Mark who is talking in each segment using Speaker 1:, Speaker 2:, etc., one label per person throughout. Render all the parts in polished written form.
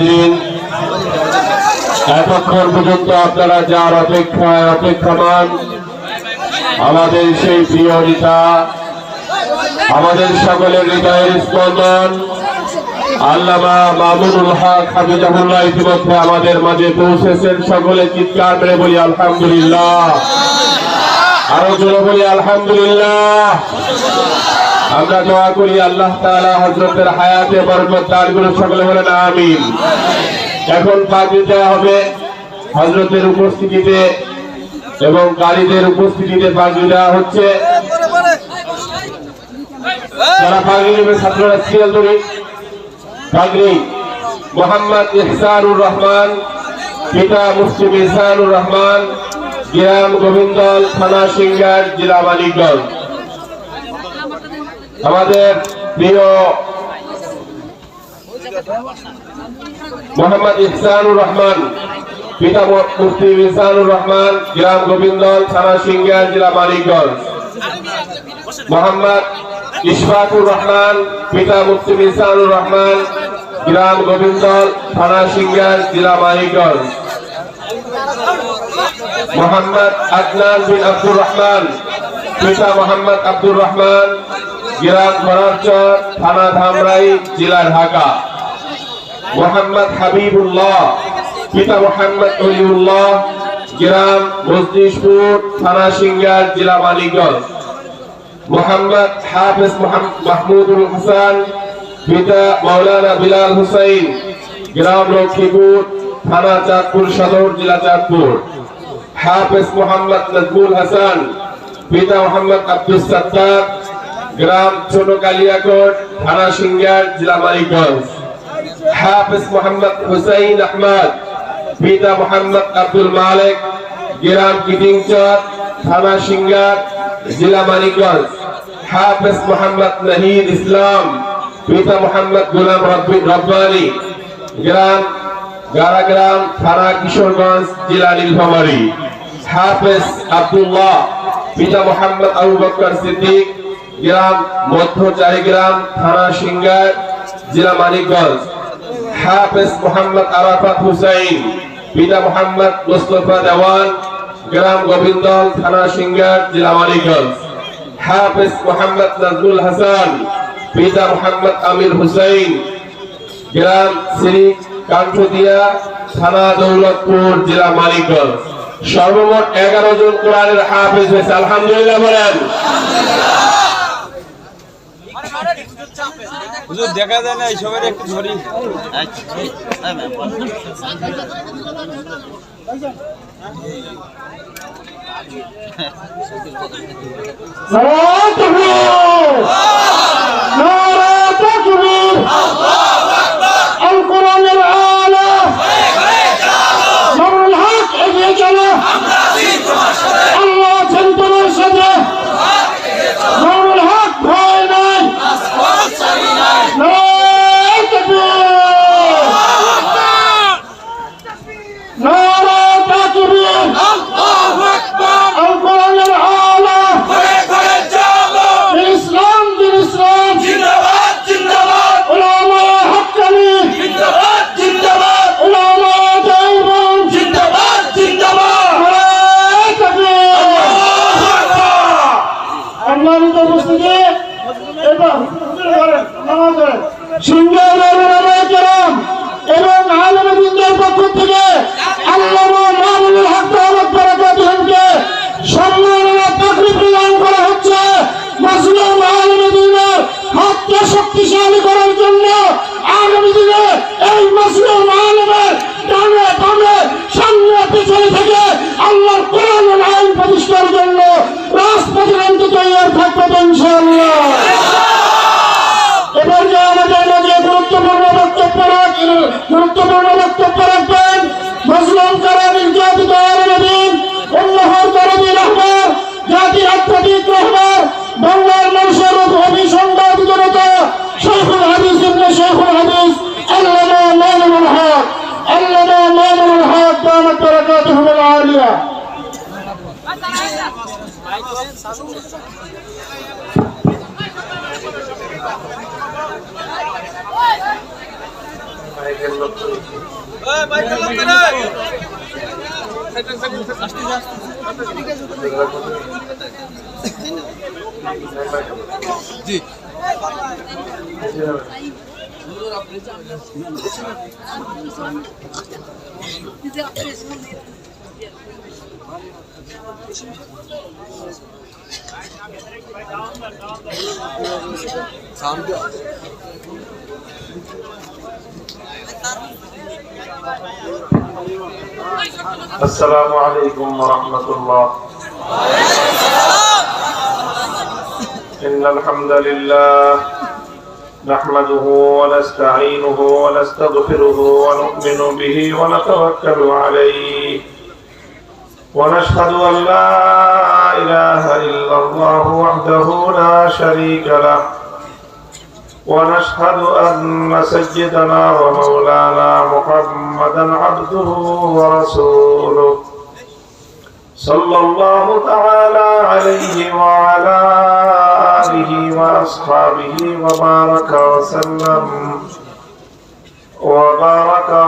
Speaker 1: হাজিরিন, এতক্ষণ পর্যন্ত আপনারা যার অপেক্ষায় অপেক্ষমান আমাদের সেই প্রিয় নেতা, আমাদের সকলের হৃদয়ের স্পন্দন আল্লামা মামুনুল হক হাফিজাহুল্লাহ ইতিমধ্যে আমাদের মাঝে পৌঁছেছেন। সকলে চিৎকার করে বলি আলহামদুলিল্লাহ, আরো জোরে বলি আলহামদুলিল্লাহ। আমরা দোয়া করি আল্লাহ তাআলা হযরতের হায়াতে বরকত দান করুন, সকলে বলেন আমিন। এখন পাগড়ি দেওয়া হবে হযরতের উপস্থিতিতে এবং কারীদের উপস্থিতিতে পাগড়ি দেওয়া হচ্ছে। যারা পাগড়ি নেবে ছাত্ররা সিরিয়াল ধরে পাগড়ি মোহাম্মদ ইহসানুর রহমান, পিতা মুফতি ইহসানুর রহমান, গ্রাম গোবিন্দল, থানা সিংগার, জেলা মানিকগঞ্জ। আমাদের প্রিয় মোহাম্মদ ইহসানুর রহমান, পিতা মুফতি ইহসানুর রহমান, গ্রাম গোবিন্দল, থানা সিংগার, জেলা মানিকগঞ্জ। মোহাম্মদ ইশফাকুর রহমান, পিতা মুফতি ইহসানুর রহমান, গ্রাম গোবিন্দল, থানা সিংগার, জেলা মানিকগঞ্জ। মোহাম্মদ আদনান বিন আব্দুর রহমান, পিতা মোহাম্মদ আব্দুর রহমান, গ্রাম ঘরারচর, থানা ধামরাই, জেলা ঢাকা। মোহাম্মদ হাবিবুল্লাহ, পিতা মোহাম্মদ ওলিউল্লাহ, গ্রাম মজলিশপুর, থানা সিংগার, জেলা মানিকগঞ্জ। মোহাম্মদ হাফেজ মাহমুদুল হাসান, পিতা মাওলানা বিলাল হুসাইন, গ্রাম লক্ষ্মীপুর, থানা চাঁদপুর সদর, জেলা চাঁদপুর। হাফেজ মোহাম্মদ নজমুল হাসান, পিতা মোহাম্মদ আব্দুস সাত্তার, গ্রাম ছোট কালিয়াকোট, থানা সিংগার, জেলা মানিকগঞ্জ। হাফেজ মোহাম্মদ হুসাইন আহমদ, পিতা মোহাম্মদ আব্দুল মালিক, গ্রাম কিটিংচর, থানা সিংগার, জেলা মানিকগঞ্জ। হাফেজ মোহাম্মদ নাহিদ ইসলাম, পিতা মোহাম্মদ গোলাম রব্বানী, গ্রাম গারাগ্রাম, থানা কিশোরগঞ্জ, জেলা নীলফামারী। হাফেজ আব্দুল্লাহ, পিতা মোহাম্মদ আবু বকর সিদ্দিক, গ্রাম মধ্য চারিগ্রাম, থানা সিংগার, জেলা মানিকগঞ্জ। হাফেজ মোহাম্মদ আরাফাত হুসাইন, পিতা মোহাম্মদ মুস্তফা দেওয়ান, গ্রাম গোবিন্দল, থানা সিংগার, জেলা মানিকগঞ্জ। হাফেজ মোহাম্মদ নাজমুল হাসান, পিতা মোহাম্মদ আমির হুসাইন, গ্রাম শ্রী কান্ঠদিয়া, থানা দৌলতপুর, জেলা মানিকগঞ্জ। সর্বমোট 11 জন কোরআনের হাফেজ হয়েছে, আলহামদুলিল্লাহ বলেন।
Speaker 2: হুজুর দেখা যায় না, সবাই একটু ধরি।
Speaker 3: এবং আলেমদের পক্ষ থেকে আল্লামা মামুনুল হক দাওয়াত বারাকাতুহুকে সম্মাননা পাগড়ি প্রদান করা হচ্ছে। মুসলিম আলেমদের হাতকে শক্তিশালী করার জন্য আগামী দিনে এই মুসলিম আলেমের ডানে বামে সামনে পিছনে থেকে আল্লাহর কোরআনের আইন প্রতিষ্ঠার জন্য রাজপথে নামতে তৈরি থাকবে ইনশাআল্লাহ। এবার যে আমাদের মাঝে গুরুত্বপূর্ণ বক্তব্য রাখবেন মুসলিম কারা নির্যাতিত আলেমদিন উল্লাহর দরদি রহমান, জাতির আত্মদিক রহমান, বাংলার মানুষের অভিসংবাদিত নেতা শেখুল হাদিস ইবনে শেখুল হাদিস আল্লামা মামুনুল হক, আল্লামা মামুনুল হক দামাত বারাকাতুহুল আলিয়া।
Speaker 2: জি
Speaker 1: السلام عليكم ورحمة الله. إن الحمد لله نحمده ونستعينه ونستغفره ونؤمن به ونتوكل عليه ونشهد أن لا إله إلا الله وحده لا شريك له ونشهد أن سيدنا ومولانا محمدا عبده ورسوله صلى الله تعالى عليه وعلى آله وأصحابه وبارك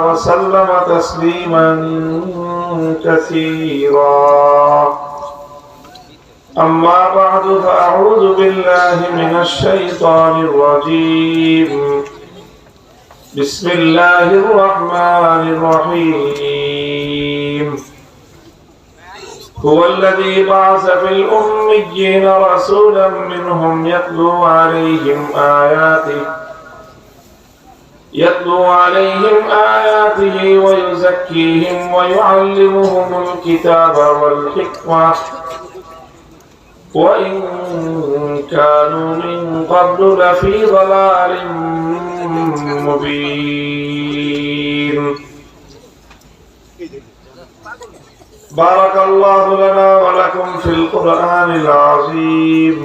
Speaker 1: وسلم تسليما كثيرا. أما بعد فأعوذ بالله من الشيطان الرجيم. بسم الله الرحمن الرحيم. هو الذي بعث في الأميين رسولا منهم يتلو عليهم آياته ويزكيهم ويعلمهم الكتاب والحكمة وإن كانوا من قبل لفي ضلال مبين. بارك الله لنا ولكم في القرآن العظيم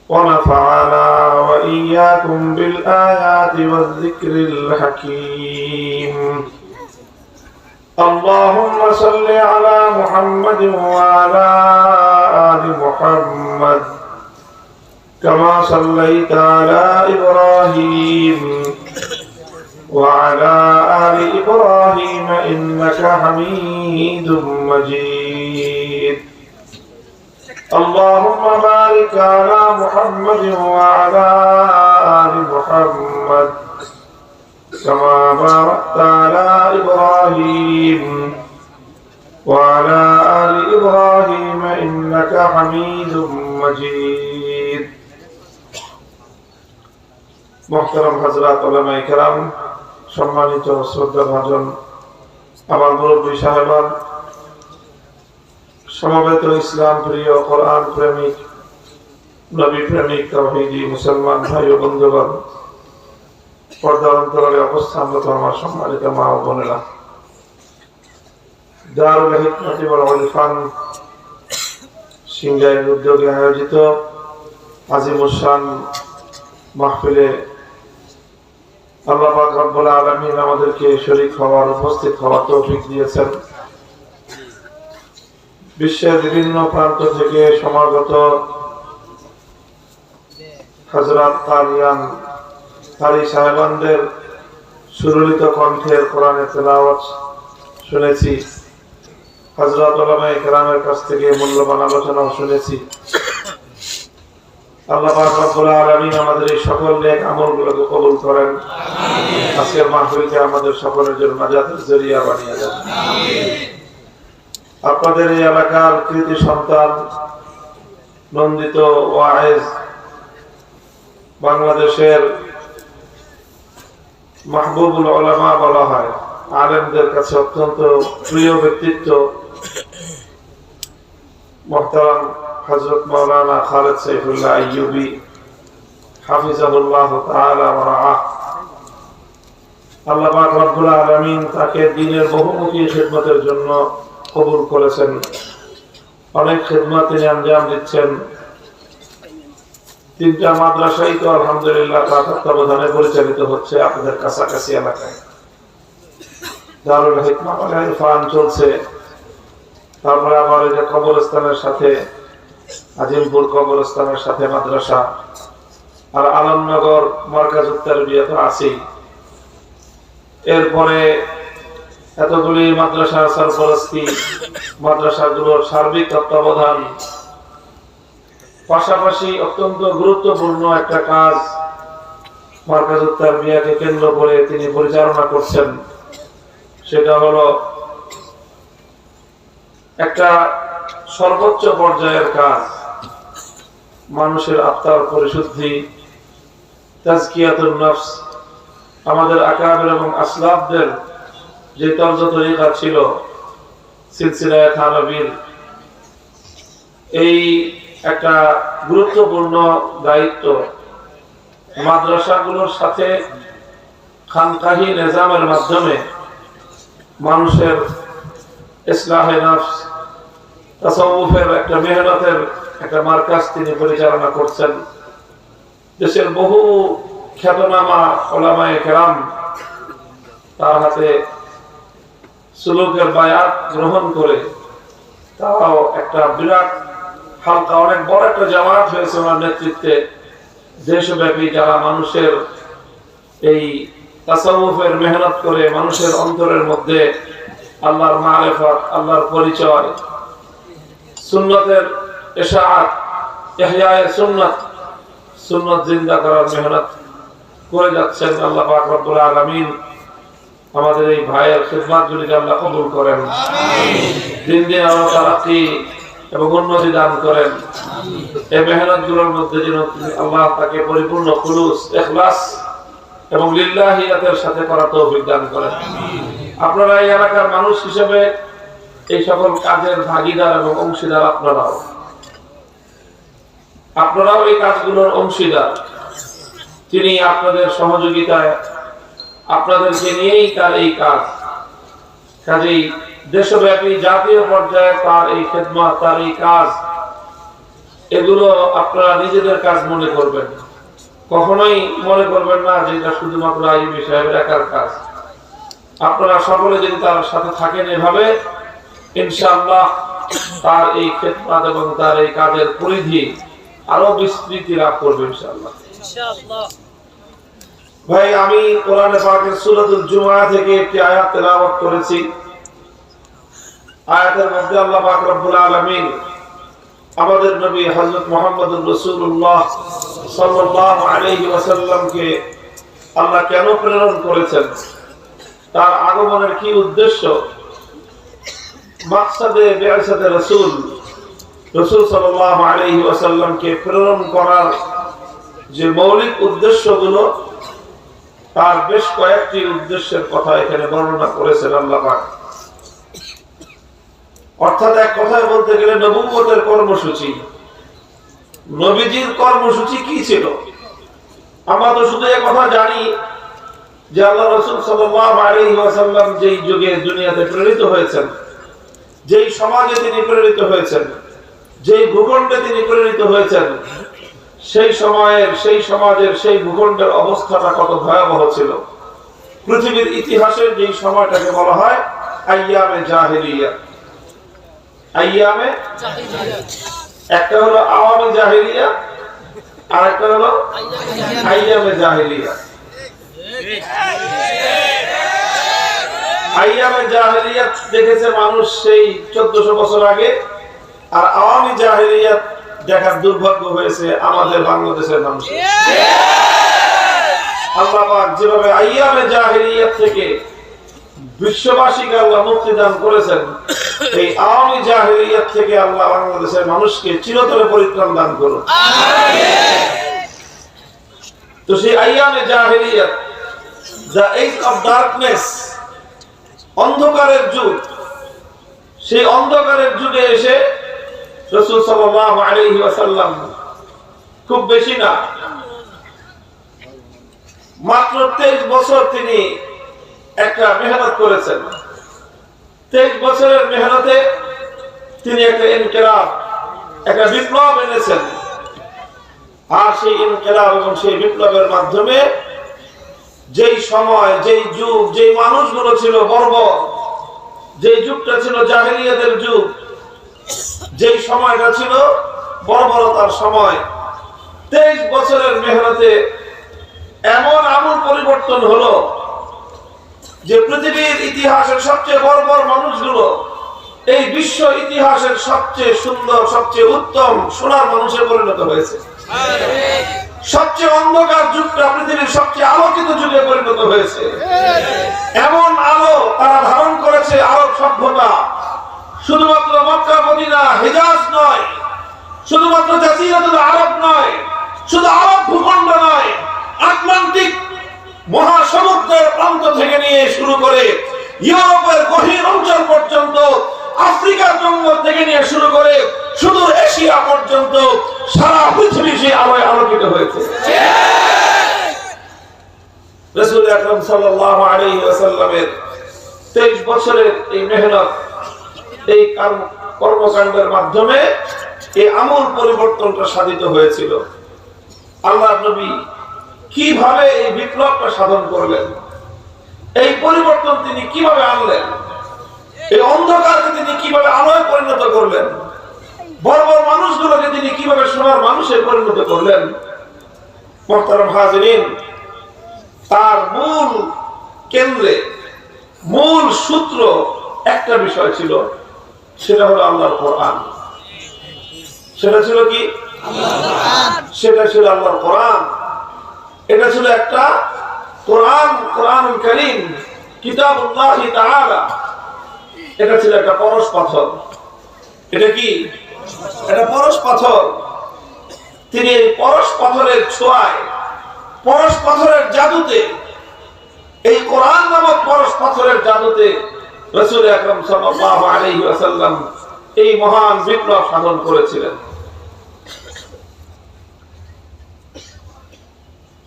Speaker 1: ونفعنا وإياكم بالآيات والذكر الحكيم. اللهم صل على محمد وعلى آل محمد كما صليت على إبراهيم وعلى آل إبراهيم إنك حميد مجيد. اللهم بارك على محمد وعلى آل محمد كما باركت على إبراهيم وعلى آل إبراهيم إنك حميد مجيد. محترم حضرات উলামায়ে কেরাম, সম্মানিত শ্রদ্ধাভাজন আমার মুরব্বী সাহেবান, সমবেত ইসলাম প্রিয়, কোরআন প্রেমিক, নবী প্রেমিক, তাওহীদি মুসলমান ভাই ও বন্ধুগণ, পর্দার অন্তরালে অবস্থানরত আমার সম্মানিত মা ও বোনেরা, দারুল হিকমত ওয়াল ইরফান সিংগাইয়ের উদ্যোগে আয়োজিত আজিমুশান মাহফিলে আল্লাহ পাক রব্বুল আলামিন আমাদেরকে শরীক হওয়ার, উপস্থিত হওয়ার তৌফিক দিয়েছেন। বিশ্বের বিভিন্ন প্রান্ত থেকে সমাগত হযরত কারি সাহেবানদের সুরলিত কণ্ঠের কোরআনের তেলাওয়াত শুনেছি। হযরত উলামায়ে কেরামের কাছ থেকে মূল্যবান আলোচনাও শুনেছি। আল্লাহ পাক রব্বুল আলামিন আমাদের এই সকল নেক আমলগুলোকে কবুল করেন। আজকের মাহফিলকে আমাদের সকলের জন্য নাজাতের জরিয়া বানিয়ে দেন। আপনাদের এই এলাকার কৃতি সন্তান, নন্দিত ওয়াইজ, বাংলাদেশের মাহবুবুল উলামা বলা হয়, আলেমদের কাছে অত্যন্ত প্রিয় ব্যক্তিত্ব মুহতারাম হযরত মাওলানা খালেদ সাইফুল্লাহ আইয়ুবী হাফিজাহুল্লাহ তাআলা ওয়া রাআহ। আল্লাহ পাক রব্বুল আলামিন তাকে দ্বীনের বহুমুখী খিদমতের জন্য কবুল করেছেন। অনেক খিদমত তিনি আঞ্জাম দিচ্ছেন। 3টা মাদ্রাসাই তো আলহামদুলিল্লাহ তার তত্ত্বাবধানে পরিচালিত হচ্ছে আপনাদের কাছাকাছি এলাকায়। দারুল হিকমত ওয়াল ইরফান চলছে। তারপরে আবার এই যে কবরস্থানের সাথে, আজিমপুর কবরস্থানের সাথে মাদ্রাসা, আর আলমনগর মার্কাজুত তারবিয়া তো আছেই।
Speaker 2: এরপরে এতগুলি মাদ্রাসা সরপরস্তি, মাদ্রাসাগুলোর সার্বিক তত্ত্বাবধান, পাশাপাশি অত্যন্ত গুরুত্বপূর্ণ একটা কাজ মার্কাজুত তারবিয়াকে কেন্দ্র করে তিনি পরিচালনা করছেন। সেটা হলো একটা সর্বোচ্চ পর্যায়ের কাজ, মানুষের আত্মার পরিশুদ্ধি, তাজকিয়াতুন নফস। আমাদের আকাবের এবং আসলাফদের যে তর্জ তরিকা ছিল সিলসিলায়ে থানবীর, এই একটা গুরুত্বপূর্ণ দায়িত্ব মাদ্রাসাগুলোর সাথে খানকাহি নিজামের মাধ্যমে মানুষের ইসলাহে নফস, তাসাউফের একটা মেহনতের একটা মার্কাজ তিনি পরিচালনা করছেন। দেশের বহু খ্যাতনামা উলামায়ে কেরাম তার হাতে সুলুকের বায়াত গ্রহণ করে তারাও একটা বিরাট হালকা, অনেক বড় একটা জামাত হয়েছে ওনার নেতৃত্বে। দেশব্যাপী যারা মানুষের এই তাসাউফের মেহনত করে মানুষের অন্তরের মধ্যে আল্লাহর মারিফাত, আল্লাহর পরিচয়, সুন্নতের ইশাআত, ইহয়ায়ে সুন্নাত, সুন্নাত জিন্দা করার মেহনত করে যাচ্ছেন। আল্লাহ পাক রব্বুল আলামিন আমাদের এই ভাইয়ের খিদমতগুলিকে আল্লাহ কবুল করেন, দিন দিন আরো তারাক্কি এবং উন্নতি দান করেন। এই মেহনতগুলোর মধ্যে যেন আল্লাহ তাকে পরিপূর্ণ খুলুস, ইখলাস এবং লিল্লাহিয়াতের সাথে করা তৌফিক দান করেন। আপনারা এই এলাকার মানুষ হিসেবে এই সকল কাজের ভাগীদার এবং অংশীদার। আপনারাও এই কাজগুলোর অংশীদার। তিনি আপনাদের সহযোগিতায়, আপনাদেরকে নিয়েই তার এই কাজ। কাজেই দেশব্যাপী জাতীয় পর্যায়ে তার এই খেদমত, তার এই কাজ, এগুলো আপনারা নিজেদের কাজ মনে করবেন। কখনোই মনে করবেন না যে এটা শুধুমাত্র আইয়ুবী সাহেবের একার কাজ। আপনারা সকলে যদি তার সাথে থাকেন এভাবে, ইনশাআল্লাহ তার এই খেদমত এবং তার এই কাজের পরিধি আরো বিস্তৃতি লাভ করবে ইনশাআল্লাহ। ভাই, আমি কোরআনে পাকের সূরাতুল জুমআ থেকে একটি আয়াত তেলাওয়াত করেছি। আয়াতের মধ্যে আল্লাহ পাক রব্বুল আলামিন আমাদের নবী হযরত মুহাম্মদুর রাসূলুল্লাহ সাল্লাল্লাহু আলাইহি ওয়াসাল্লামকে আল্লাহ কেন প্রেরণ করেছেন, তার আগমনের কি উদ্দেশ্য, মাকসাদে বিআসাতে রাসূল সাল্লাল্লাহু আলাইহি ওয়াসাল্লামকে প্রেরণ করার যে মৌলিক উদ্দেশ্যগুলো, তার বেশ কয়েকটি উদ্দেশ্যের কথা এখানে বর্ণনা করেছেন আল্লাহ পাক। অর্থাৎ এক কথায় বলতে গেলে নবুয়তের কর্মসূচি, নবীজির কর্মসূচি কি ছিল। আমরা তো শুধু এই কথা জানি যে আল্লাহ রাসূল সাল্লাল্লাহু আলাইহি ওয়াসাল্লাম যেই যুগে দুনিয়াতে প্রেরিত হয়েছেন, যেই সমাজে তিনি প্রেরিত হয়েছেন, যেই ভূখণ্ডে তিনি প্রেরিত হয়েছেন, সেই সময়ের, সেই সমাজের, সেই ভূখণ্ডের অবস্থাটা কত ভয়াবহ ছিল। পৃথিবীর ইতিহাসের যেই সময়টাকে বলা হয় আইয়ামে জাহিলিয়া। আইয়ামে একটা হলো আওয়ামে জাহিলিয়া, আর একটা হলো আইয়ামে জাহিলিয়া। আইয়ামে জাহিলিয়া দেখেছে মানুষ সেই 1400 বছর আগে, আর আওয়ামী জাহিলিয়া দেখার দুর্ভাগ্য হয়েছে আমাদের বাংলাদেশের মানুষ। আল্লাহ পাক যেভাবে আইয়ামে জাহিলিয়া থেকে বিশ্ববাসীকে আল্লাহ মুক্তি দান করেছেন, এই আওয়ামী জাহিলিয়া থেকে আল্লাহ বাংলাদেশের মানুষকে চিরতরে পরিত্রাণ দান করুন। তো সেই আইয়ামে জাহিলিয়া, the age of darkness, অন্ধকারের যুগ, সেই অন্ধকারের যুগে এসে রাসূল সাল্লাল্লাহু আলাইহি ওয়াসাল্লাম খুব বেশি না, মাত্র 23 বছর তিনি একটা মেহনত করেছেন। 23 বছরের মেহনতে তিনি একটা ইনকিলাব, একটা বিপ্লব এনেছেন। আর সেই ইনকিলাব এবং সেই বিপ্লবের মাধ্যমে যেই সময়, যেই যুগ, যেই মানুষগুলো ছিল বর্বর, যেই যুগটা ছিল জাহিলিয়াতের যুগ, যেই সময়টা ছিল বর্বরতার সময়, 23 বছরের মেহনতে এমন আমূল পরিবর্তন হলো, যে পৃথিবীর ইতিহাসের সবচেয়ে বড় বড় মানুষগুলো এই বিশ্ব ইতিহাসের সবচেয়ে সুন্দর, সবচেয়ে উত্তম সোনার মানুষে পরিণত হয়েছে। সবচেয়ে অন্ধকার যুগটা পৃথিবীর সবচেয়ে আলোকিত যুগে পরিণত হয়েছে। এমন আলো তারা ধারণ করেছে আরব সভ্যতা। শুধুমাত্র মক্কা মদিনা হিজাজ নয়, শুধুমাত্র জাজিরাতুল আরব নয়, শুধু আরব ভূখণ্ড নয়, আটলান্টিক মহাসমুদ্রের প্রান্ত থেকে নিয়ে শুরু করে ইউরোপের গভীর অঞ্চল পর্যন্ত, আফ্রিকার জঙ্গল থেকে নিয়ে শুরু করে সুদূর এশিয়া পর্যন্ত সারা পৃথিবী সেই আলোয় আলোকিত হয়েছে। রাসূল আকরাম সাল্লাল্লাহু আলাইহি ওয়াসাল্লামের 23 বছরের এই মেহনত, এই কর্মকাণ্ডের মাধ্যমে এই আমূল পরিবর্তনটা সাধিত হয়েছিল। আল্লাহর নবী কিভাবে এই বিপ্লবটা সাধন করলেন, এই পরিবর্তন তিনি কিভাবে আনলেন, এই অন্ধকারকে তিনি কিভাবে আলোয় পরিণত করলেন, বড় বড় মানুষগুলোকে তিনি কিভাবে সোনার মানুষে পরিণত করলেন। মুহতারাম হাজিরিন, তার মূল কেন্দ্রে, মূল সূত্র একটা বিষয় ছিল, সেটা হলো আল্লাহর কোরআন। সেটা ছিল কি? সেটা ছিল আল্লাহর কোরআন। এটা ছিল একটা কোরআন, কোরআনুল কারীম, কিতাবুল্লাহি তাআলা। এটা ছিল একটা পরশ পাথর। এটা কি? এটা পরশ পাথর। তিনি এই পরশ পাথরের ছোঁয়ায়, পরশ পাথরের জাদুতে, এই কোরআন নামক পরশ পাথরের জাদুতে রাসূল আকরাম সাল্লাল্লাহু আলাইহি ওয়াসাল্লাম এই মহান বিপ্লব সাধন করেছিলেন।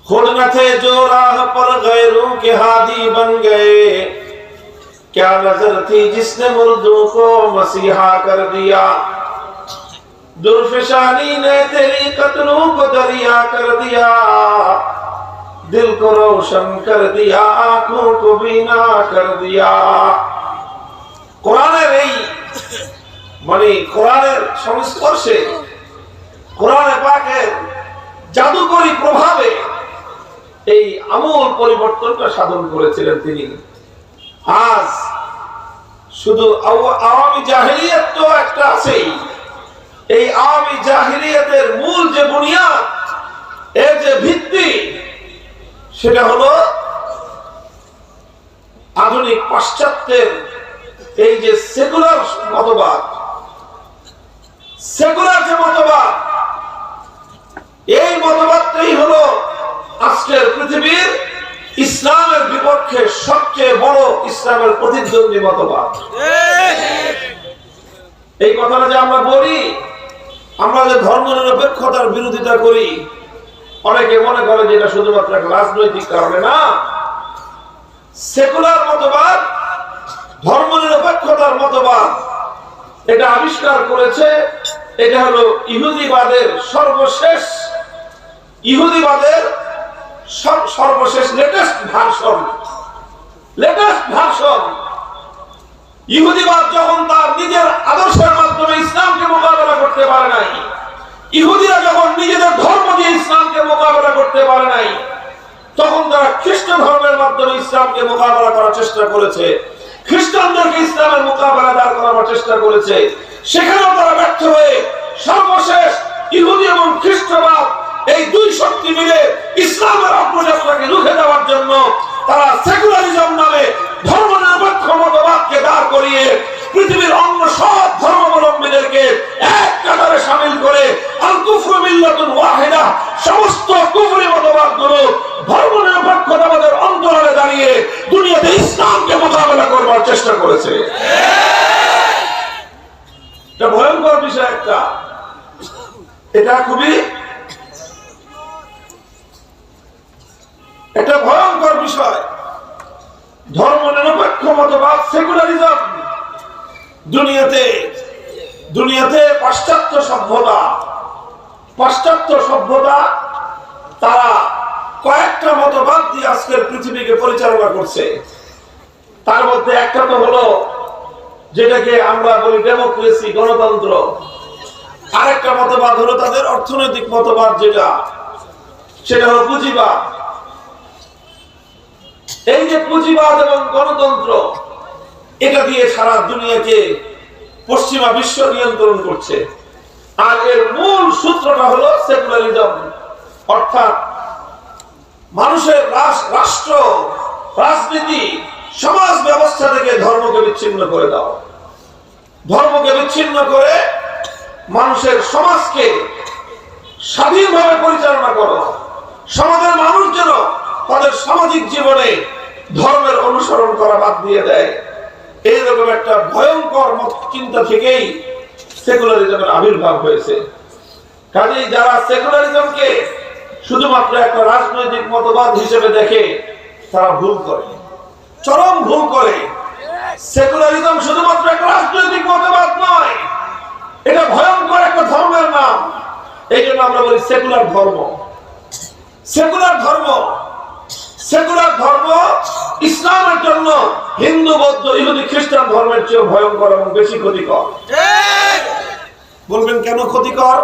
Speaker 2: खुद न थे जो राह पर गैरों के हादी बन गए, क्या नजर थी जिसने मुर्दों को मसीहा कर दिया, दुर्फिशानी ने तेरी कतलों को दरिया कर दिया, दिल को रोशन कर दिया, आंखों को बीना कर दिया। কোরআনের এই মানে কোরআনের সংস্পর্শে, কোরআনে পাকের জাদুকরী প্রভাবে এই আমূল পরিবর্তনটা সাধন করেছিলেন তিনি। আজ শুধু আওয়ামী জাহেলিয়াত তো একটা আছেই, এই আওয়ামী জাহেলিয়াতের মূল যে বুনিয়াদ, এর যে ভিত্তি, সেটা হলো আধুনিক পাশ্চাত্যের এই যে সেকুলার মতবাদ, সেকুলার যে মতবাদ, এই মতবাদটাই হলো আজকের পৃথিবীর ইসলামের বিপক্ষে সবচেয়ে বড় ইসলামের প্রতিদ্বন্দ্বী মতবাদ। এই কথাটা যে আমরা বলি, আমরা যে ধর্মনিরপেক্ষতার বিরোধিতা করি, অনেকে মনে করে যে এটা শুধুমাত্র একটা রাজনৈতিক কারণে না। সেকুলার মতবাদ, ধর্মনিরপেক্ষতার মতবাদ, এটা আবিষ্কার করেছে, এটা হলো ইহুদিবাদের সর্বশেষ, ইহুদিবাদের সর্বশেষ লেটেস্ট ভার্সন। ইহুদিবাদ যখন তার নিজের আদর্শের মাধ্যমে ইসলামকে মোকাবেলা করতে পারে নাই, ইহুদিরা যখন নিজেদের ধর্ম দিয়ে ইসলামকে মোকাবেলা করতে পারে নাই, তখন তারা খ্রিস্ট ধর্মের মাধ্যমে ইসলামকে মোকাবেলা করার চেষ্টা করেছে, খ্রিস্টানদেরকে ইসলামের মোকাবেলা দাঁড় করার চেষ্টা করেছে। সেখানেও তারা ব্যর্থ হয়ে সর্বশেষ ইহুদি এবং খ্রিস্টবাদ, এই দুই শক্তি মিলে ইসলামের অগ্রযাত্রাকে রুখে দেওয়ার জন্য তারা সেকুলারিজম নামে ধর্মনিরপেক্ষ মতবাদকে দাঁড় করিয়ে পৃথিবীর অন্য সব ধর্মাবলম্বীদেরকে এক কাতারে শামিল করে আল কুফরু মিল্লাতুন ওয়াহিদা, সমস্ত কুফরি মতবাদগুলো ধর্মনিরপেক্ষতাবাদের অন্তরালে দাঁড়িয়ে দুনিয়াতে ইসলামকে মোকাবেলা করবার চেষ্টা করেছে। এটা ভয়ঙ্কর বিষয় একটা, এটা খুবই একটা ভয়ঙ্কর বিষয়। ধর্মনিরপেক্ষ মতবাদ, সেকুলারিজম, দুনিয়াতে পাশ্চাত্য সভ্যতা তারা কয়েকটা মতবাদ দিয়ে আজকের পৃথিবীকে পরিচালনা করছে। তার মধ্যে একটা তো হলো যেটাকে আমরা বলি ডেমোক্রেসি, গণতন্ত্র। আরেকটা মতবাদ হলো তাদের অর্থনৈতিক মতবাদ, সেটা হলো পুঁজিবাদ। এই যে পুঁজিবাদ এবং গণতন্ত্র, এটা দিয়ে সারা দুনিয়াকে পশ্চিমা বিশ্ব নিয়ন্ত্রণ করছে। আর এর মূল সূত্রটা হলো সেকুলারিজম, অর্থাৎ মানুষের রাষ্ট্র, রাজনীতি, সমাজ ব্যবস্থা থেকে ধর্মকে বিচ্ছিন্ন করে দাও। ধর্মকে বিচ্ছিন্ন করে মানুষের সমাজকে স্বাধীনভাবে পরিচালনা করো। সমাজের মানুষ যেন তাদের সামাজিক জীবনে ধর্মের অনুসরণ করা বাদ দিয়ে দেয়। এইরকম একটা ভয়ঙ্কর চিন্তা থেকেই সেকুলারিজমের আবির্ভাব হয়েছে। কাজেই যারা সেকুলারিজমকে শুধুমাত্র একটা রাজনৈতিক মতবাদ হিসেবে দেখে তারা ভুল করে, চরম ভুল করে। সেকুলারিজম শুধুমাত্র একটা রাজনৈতিক মতবাদ নয়, এটা ভয়ঙ্কর একটা ধর্মের নাম। এই জন্য আমরা বলি সেকুলার ধর্ম। সেকুলার ধর্ম, সেকুলার ধর্ম ইসলামের জন্য হিন্দু, বৌদ্ধ, ইহুদি, খ্রিস্টান ধর্মের চেয়ে ভয়ঙ্কর এবং বেশি ক্ষতিকর। বলবেন কেন ক্ষতিকর?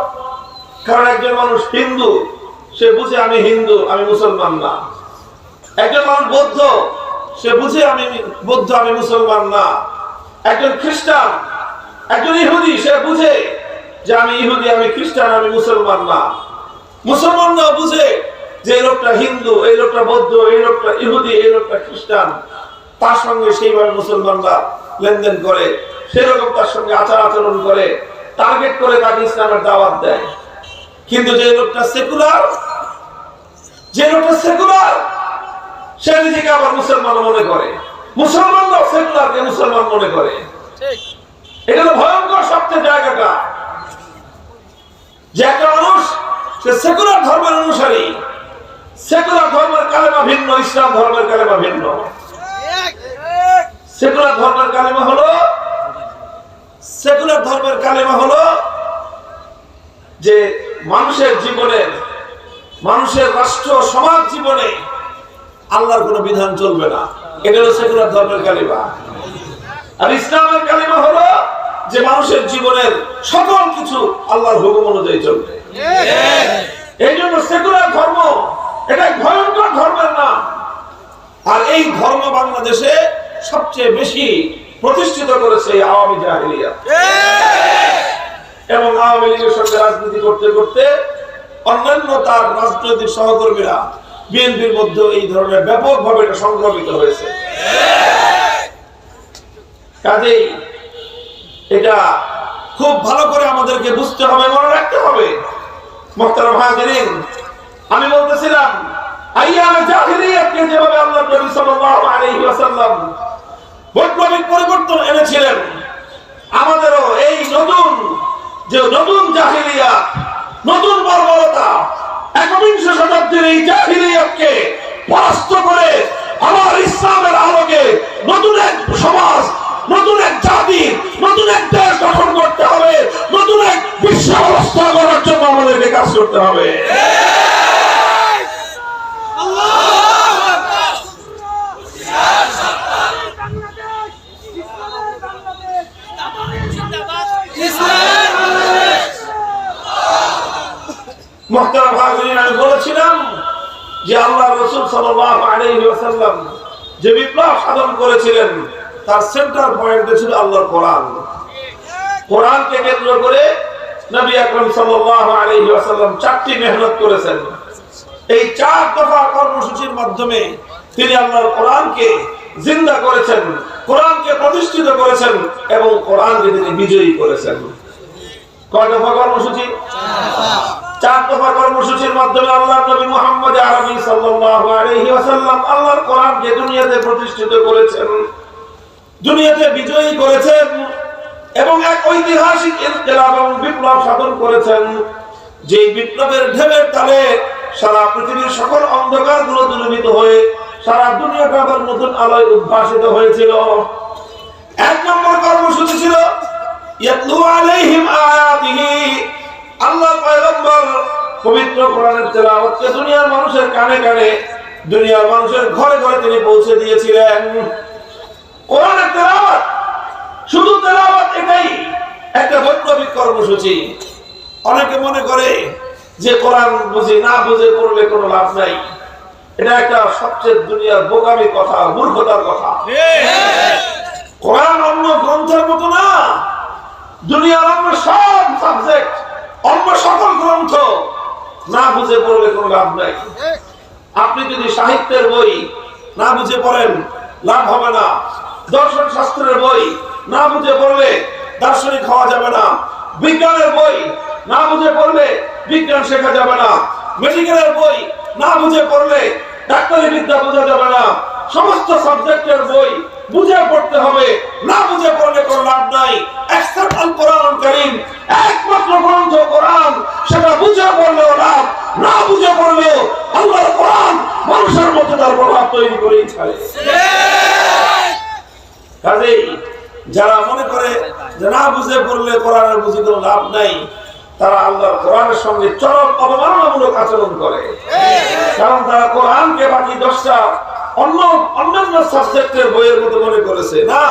Speaker 2: কারণ একজন মানুষ হিন্দু, সে বুঝে আমি হিন্দু, আমি মুসলমান না। একজন মানুষ বৌদ্ধ, সে বুঝে আমি বৌদ্ধ, আমি মুসলমান না। একজন খ্রিস্টান, একজন ইহুদি, সে বুঝে যে আমি ইহুদি, আমি খ্রিস্টান, আমি মুসলমান না। মুসলমানরা বুঝে যে এই লোকটা হিন্দু, এই লোকটা বৌদ্ধ, এই লোকটা ইহুদি, এই লোকটা খ্রিস্টান। তার সঙ্গে সেইভাবে মুসলমানরা লেনদেন করে, সেরকম তার সঙ্গে আচার আচরণ করে, টার্গেট করে তাকে ইসলামের দাওয়াত দেয়। কিন্তু যে লোকটা সেকুলার, যে লোকটা সেকুলার, সে নিজেকে আবার মুসলমান মনে করে। মুসলমানরাও সেকুলারকে মুসলমান মনে করে। এটা তো ভয়ঙ্কর সবচেয়ে জায়গাটা, যে একটা মানুষ সে সেকুলার ধর্মের অনুসারী। সেকুলার ধর্মের কালেমা ভিন্ন, ইসলাম ধর্মের কালেমা ভিন্ন। সেকুলার ধর্মের কালেমা হলো, সেকুলার ধর্মের কালেমা হলো যে মানুষের জীবনে, মানুষের রাষ্ট্র সমাজ জীবনে আল্লাহর কোনো বিধান চলবে না। এটা হলো সেকুলার ধর্মের কালেমা। আর ইসলামের কালেমা হলো যে মানুষের জীবনের সকল কিছু আল্লাহর হুকুম অনুযায়ী চলবে। এই জন্য সেকুলার ধর্ম এটা ভয়ঙ্কর ধর্মের নাম। আর এই ধর্ম বাংলাদেশে সবচেয়ে বেশি প্রতিষ্ঠিত করেছে আওয়ামী জাহেলিয়াত। এবং আওয়ামী লীগের সঙ্গে রাজনীতি করতে করতে অন্যান্য তার রাজনৈতিক সহকর্মীরা বিএনপির মধ্যে এই ধরনের ব্যাপকভাবে এটা সংক্রমিত হয়েছে। কাজেই এটা খুব ভালো করে আমাদেরকে বুঝতে হবে, মনে রাখতে হবে। মুহতারাম হাজিরিন, আমি বলতেছিলাম আইয়ামে জাহেলিয়াতকে যেভাবে আল্লাহ নবী সাল্লাল্লাহু আলাইহি ওয়াসাল্লাম বৈপ্লবিক পরিবর্তন এনেছিলেন, আমাদেরও এই নতুন জাহেলিয়াত, নতুন বর্বরতা, একবিংশ শতাব্দীর এই জাহেলিয়াতকে পরাস্ত করে আবার ইসলামের আলোকে নতুন এক সমাজ, নতুন এক জাতি, নতুন এক দেশ গঠন করতে হবে। নতুন এক বিশ্ব ব্যবস্থা করার জন্য আমাদেরকে কাজ করতে হবে। মুহতারাম হাজিরিন, আমি বলেছিলাম যে আল্লাহ রাসূল সাল্লাল্লাহু আলাইহি ওয়াসাল্লাম যে বিপ্লব সাধন করেছিলেন তার সেন্টার পয়েন্ট ছিল আল্লাহর কোরআন। কোরআনকে কেন্দ্র করে নবী আকরাম সাল্লাল্লাহু আলাইহি ওয়াসাল্লাম 4টি মেহনত করেছেন। এই 4 দফা কর্মসূচির মাধ্যমে তিনি আল্লাহর কোরআনকে জিন্দা করেছেন, কোরআনকে প্রতিষ্ঠিত করেছেন এবং কোরআনকে তিনি বিজয়ী করেছেন। কয় দফা কর্মসূচি? 4 দফা কর্মসূচির মাধ্যমে আল্লাহর নবী মুহাম্মদ আরবি সাল্লাল্লাহু আলাইহি ওয়াসাল্লাম আল্লাহর কোরআনকে দুনিয়াতে প্রতিষ্ঠিত করেছেন, দুনিয়াতে বিজয়ী করেছেন এবং এক ঐতিহাসিক ইনকিলাব এবং বিপ্লব সাধন করেছেন। যে বিপ্লবের ঢেউয়ের তালে সারা পৃথিবীর সকল অন্ধকারগুলো দূরীভূত হয়ে সারা দুনিয়াটা আবার নতুন আলোয় উদ্ভাসিত হয়েছিল। 1 নম্বর কর্মসূচি ছিল ইয়াতলু আলাইহিম আয়াতিহি। আল্লাহ পয়গম্বর পবিত্র কোরআনের তেলাওয়াতকে দুনিয়ার মানুষের কানে কানে, দুনিয়ার মানুষের ঘরে ঘরে তিনি পৌঁছে দিয়েছিলেন। কোরআনের তেলাওয়াত, শুধু তেলাওয়াত, এটাই একটা বৈপ্লবিক কর্মসূচি। অনেকে মনে করে যে কোরআন বুঝি না বুঝে পড়লে কোনো লাভ নাই। এটা একটা সবচেয়ে দুনিয়ার বোকামি কথা, মূর্খতার কথা। কোরআন অন্য গ্রন্থের মতো না। দুনিয়ার অন্য সব সাবজেক্ট, অন্য সকল গ্রন্থ না বুঝে পড়লে কোনো লাভ নাই। আপনি যদি সাহিত্যের বই না বুঝে পড়েন লাভ হবে না। দর্শন শাস্ত্রের বই না বুঝে পড়লে দার্শনিক হওয়া যাবে না। বিজ্ঞানের বই না বুঝে পড়লে বিজ্ঞান শেখা যাবে না। মেডিকেলের বই না বুঝে পড়লে ডাক্তারি বিদ্যা বোঝা যাবে না। সমস্ত সাবজেক্টের বই বুঝে পড়তে হবে, না বুঝে পড়লে কোনো লাভ নাই। এক্সেপ্ট আল কোরআন কারীম, একমাত্র গ্রন্থ কোরআন, সেটা বুঝে পড়লেও লাভ, না বুঝে পড়লেও আল্লাহর কোরআন মানুষের মধ্যে তার প্রভাব তৈরি করেই ছাড়ে। কাজেই যারা মনে করে যে না বুঝে পড়লে কোরআনের বুঝে কোনো লাভ নাই, তারা আল্লাহর কোরআনের সঙ্গে চরম অবমাননামূলক আচরণ করে। কারণ তারা কোরআনকে বাকি 10টা অন্যান্য সাবজেক্টের বইয়ের মতো মনে করেছে। না,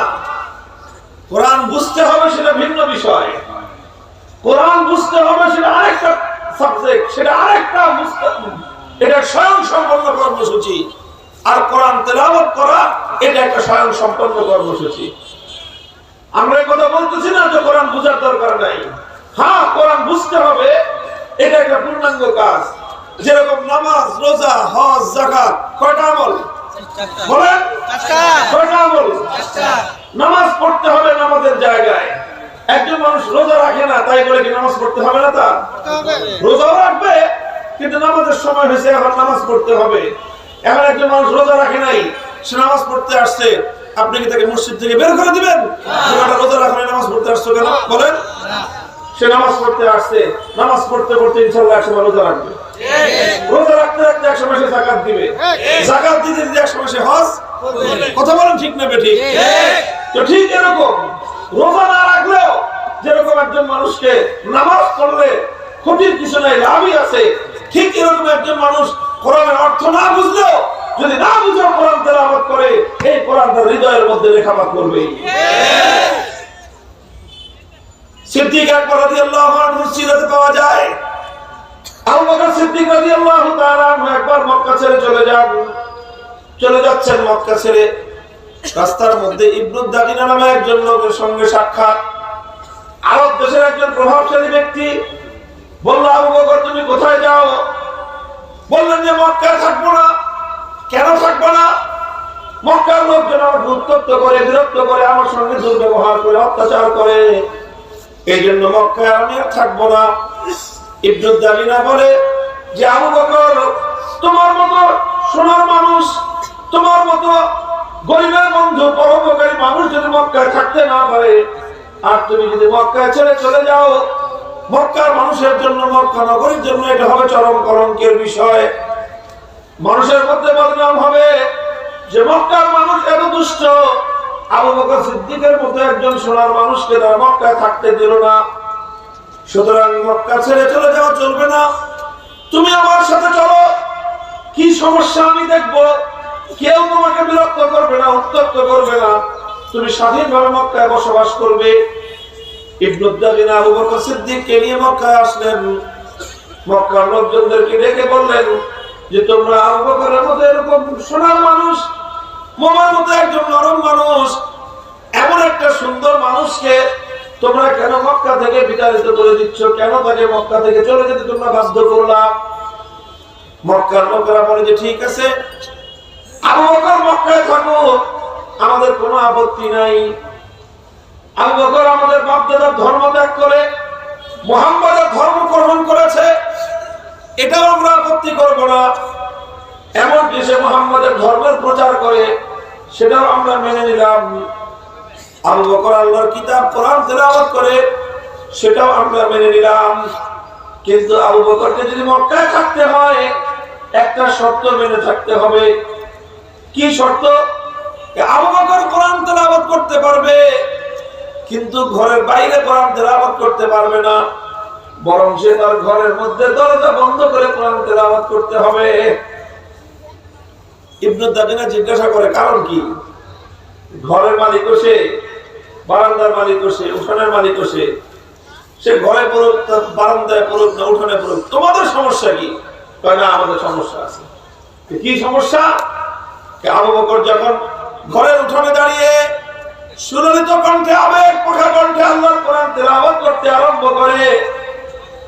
Speaker 2: কোরআন বুঝতে হবে সেটা ভিন্ন বিষয়। কোরআন বুঝতে হবে সেটা আরেকটা সাবজেক্ট, সেটা আরেকটা এটা স্বয়ং সম্পন্ন কর্মসূচি। আর কোরআন তেলাওয়াত করা এটা একটা স্বয়ং সম্পন্ন কর্মসূচি। আমরা এই কথা বলতেছি না যে কোরআন বুঝার দরকার নাই। হ্যাঁ, কোরআন বুঝতে হবে, এটা একটা পূর্ণাঙ্গ কাজ। যেরকম নামাজ, রোজা, হজ, যাকাত, কয়টা আমল বলেন? কয়টা আমল? নামাজ পড়তে হবে নামাজের জায়গায়। একজন মানুষ রোজা রাখে না, তাই বলে কি নামাজ পড়তে হবে না? তার রোজাও রাখবে, কিন্তু নামাজের সময় হয়েছে, এখন নামাজ পড়তে হবে। এখন একজন মানুষ রোজা রাখে নাই, সে নামাজ পড়তে আসছে, আপনি কি তাকে মসজিদ থেকে বের করে দিবেন? রোজা রাখলে নামাজ পড়তে আসছো কেন বলেন? সে নামাজ পড়তে আসছে, নামাজ পড়তে পড়তে ইনশাআল্লাহ একসময় রোজা রাখবে। রোজা রাখতে রাখতে একসময় সে যাকাত দিবে, যাকাত দিতে দিতে একসময় সে হজ। কথা বলেন ঠিক না বেঠিক? তো ঠিক এরকম রোজা না রাখলেও যেরকম একজন মানুষকে নামাজ পড়লে ক্ষতির কিছু নাই, লাভই আছে, ঠিক এরকম একজন মানুষ কোরআনের অর্থ না বুঝলেও যদি না বুঝে কোরআন তেলাওয়াত করে, এই কোরআন তার হৃদয়ের মধ্যে রেখাপাত করবে। সিদ্দিক আকবর রাদিয়াল্লাহু আনহু সিরাতে পাওয়া যায়, আবু বকর সিদ্দিক রাদিয়াল্লাহু তাআলা একবার মক্কা ছেড়ে চলে যাচ্ছেন। মক্কা ছেড়ে রাস্তার মধ্যে ইবনু দাগিনা নামে একজন লোকের সঙ্গে সাক্ষাৎ। আরব দেশের একজন প্রভাবশালী ব্যক্তি বলল, আবু বকর তুমি কোথায় যাও? বললেন যে মক্কায় থাকবো না। কেন থাকবো না? মক্কার লোকজন আমাকে উত্তপ্ত করে, বিরক্ত করে, আমার সঙ্গে দুর্ব্যবহার করে, অত্যাচার করে, এই জন্য মক্কায় আমি আর থাকবো না। ইবনু দাগিনা বলে যে আবু বকর, তোমার মতো সোনার মানুষ, তোমার মতো গরিবের বন্ধু, পরোপকারী মানুষ যদি মক্কায় থাকতে না পারে, আর তুমি যদি মক্কায় ছেড়ে চলে যাও, মক্কার মানুষের জন্য, মক্কা নগরীর জন্য এটা হবে চরম কলঙ্কের বিষয়। মানুষের মধ্যে বদনাম হবে যে মক্কার মানুষ এত দুষ্ট। আবু বকর সিদ্দিকের মতো একজন সোনার মানুষকে তারা মক্কায় থাকতে দিল না। সুতরাং মক্কা ছেড়ে চলে যাওয়া চলবে না, তুমি আমার সাথে চলো। কি সমস্যা আমি দেখবো, কেউ তোমাকে বিরক্ত করবে না, উত্তপ্ত করবে না, তুমি স্বাধীনভাবে মক্কায় বসবাস করবে। ইবনু দাগিনা আবু বকর সিদ্দিককে নিয়ে মক্কায় আসলেন। মক্কার লোকজনদেরকে ডেকে বললেন যে তোমরা আবু বকরের মতো এরকম সোনার মানুষ, মোমের মতো একজন নরম মানুষ, এমন একটা সুন্দর মানুষকে তোমরা কেন মক্কা থেকে বিতাড়িত করে দিচ্ছ? কেন তাকে মক্কা থেকে চলে যেতে তোমরা বাধ্য করলা? মক্কার লোকেরা বলে যে ঠিক আছে, আবু বকর মক্কায় থাকুক, আমাদের কোনো আপত্তি নাই। আবু বকর আমাদের বাপ-দাদার ধর্ম ত্যাগ করে মুহাম্মাদের ধর্ম গ্রহণ করেছে, এটাও আমরা আপত্তি করব না। এমনকি সে মুহাম্মাদের ধর্মের প্রচার করে, সেটাও আমরা মেনে নিলাম। আবু বকর আল্লাহর কিতাব কোরআন তেলাওয়াত করে, সেটাও আমরা মেনে নিলাম। কিন্তু আবু বকরকে যদি মক্কায় থাকতে হয়, একটা শর্ত মেনে থাকতে হবে। কি শর্ত? আবু বকর কোরআন তেলাওয়াত করতে পারবে, কিন্তু ঘরের বাইরে কোরআন তেলাওয়াত করতে পারবে না, বরং সে তার ঘরের মধ্যে দরজা বন্ধ করে কোরআন তেলাওয়াত করতে হবে। ইবনু দাগিনা জিজ্ঞাসা করে কারণ কি? ঘরের মালিক সে, বারান্দার মালিক সে, উঠানের মালিক সে ঘরে পড়ুক, বারান্দায় পড়ুক না উঠানে পড়ুক, তোমাদের সমস্যা কি? না, আমাদের সমস্যা আছে। কি সমস্যা? আবু বকর যখন ঘরের উঠোনে দাঁড়িয়ে সুললিত কণ্ঠে আবেগ প্রখর কণ্ঠে আল্লাহর কোরআন তেলাওয়াত করতে আরম্ভ করে,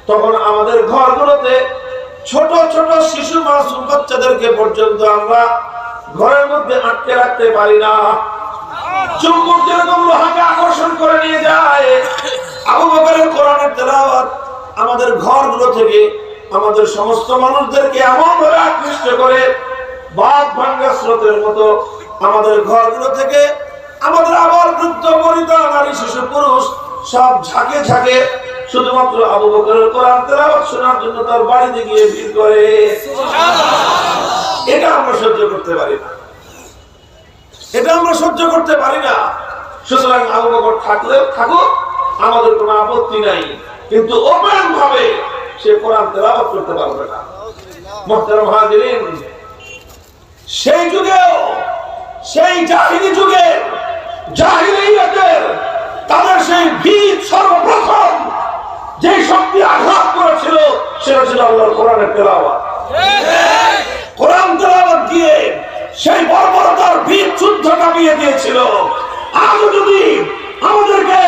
Speaker 2: তখন আমাদের ঘরগুলোতে ছোট ছোট শিশু মাসুম বাচ্চাদেরকে পর্যন্ত আমরা ঘরের মধ্যে আটকে রাখতে পারি না। চুম্বক যেরকম লোহাকে আকর্ষণ করে নিয়ে যায়, আবু বকরের কোরআনের তেলাওয়াত আমাদের ঘরগুলো থেকে আমাদের সমস্ত মানুষদেরকে এমন ভাবে আকৃষ্ট করে, বাদ ভাঙ্গা স্রোতের মতো আমাদের ঘরগুলো থেকে আমাদের আবার বৃদ্ধ বনিতা নারী শিশু পুরুষ সব ঝাঁকে ঝাঁকে শুধুমাত্র আবু বকরের কোরআন তেলাওয়াত শোনার জন্য তার বাড়িতে গিয়ে ভিড় করে। এটা আমরা সহ্য করতে পারি না, এটা আমরা সহ্য করতে পারি না। সুতরাং আবু বকর থাকলেও থাকুক, আমাদের কোনো আপত্তি নাই, কিন্তু ওপেন ভাবে সে কোরআন তেলাওয়াত করতে পারবে না। মুহতারাম হাজিরিন, সেই যুগেও, সেই জাহিলি যুগে জাহিলিয়াতের তাদের সেই ভিত সর্বপ্রথম যে শক্তি আঘাত করেছিল সেটা ছিল আল্লাহর কোরআনের তেলাওয়াত। কোরআন তেলাওয়াত দিয়ে সেই বর্বরতার ভিত যুদ্ধ কাঁপিয়ে দিয়েছিল। আজও যদি আমাদেরকে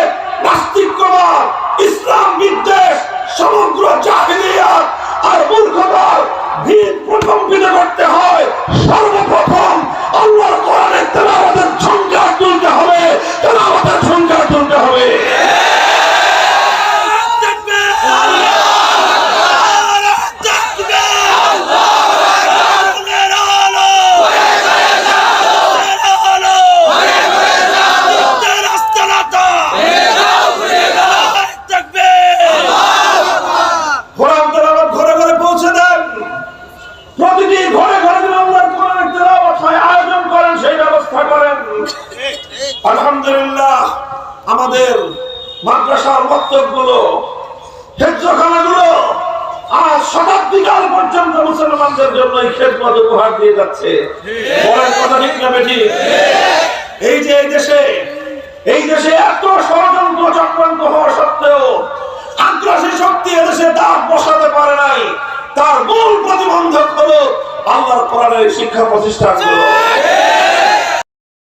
Speaker 2: নাস্তিক্যবাদ, ইসলাম বিদ্বেষ, সমগ্র জাহিলিয়াত আর মূর্খতার ভিত প্রকম্পিত করতে হয়, সর্বপ্রথম আল্লাহর কোরআনের তেলাওয়াতের ঝঙ্কার তুলতে হবে, তেলাওয়াতের ঝঙ্কার তুলতে হবে। আলহামদুলিল্লাহ, আমাদের মাদ্রাসার মক্তবগুলো, হেফজখানাগুলো আজ শতাব্দীকাল পর্যন্ত মুসলমানদের জন্য এই খেদমত উপহার দিয়ে যাচ্ছে। বলেন কথা ঠিক না বেঠিক? এই যে এই দেশে এত ষড়যন্ত্র চক্রান্ত হওয়া সত্ত্বেও আগ্রাসী শক্তি এদেশে দাঁত বসাতে পারে নাই, তার মূল প্রতিবন্ধক হলো আল্লাহর কোরআনের শিক্ষা প্রতিষ্ঠানগুলো।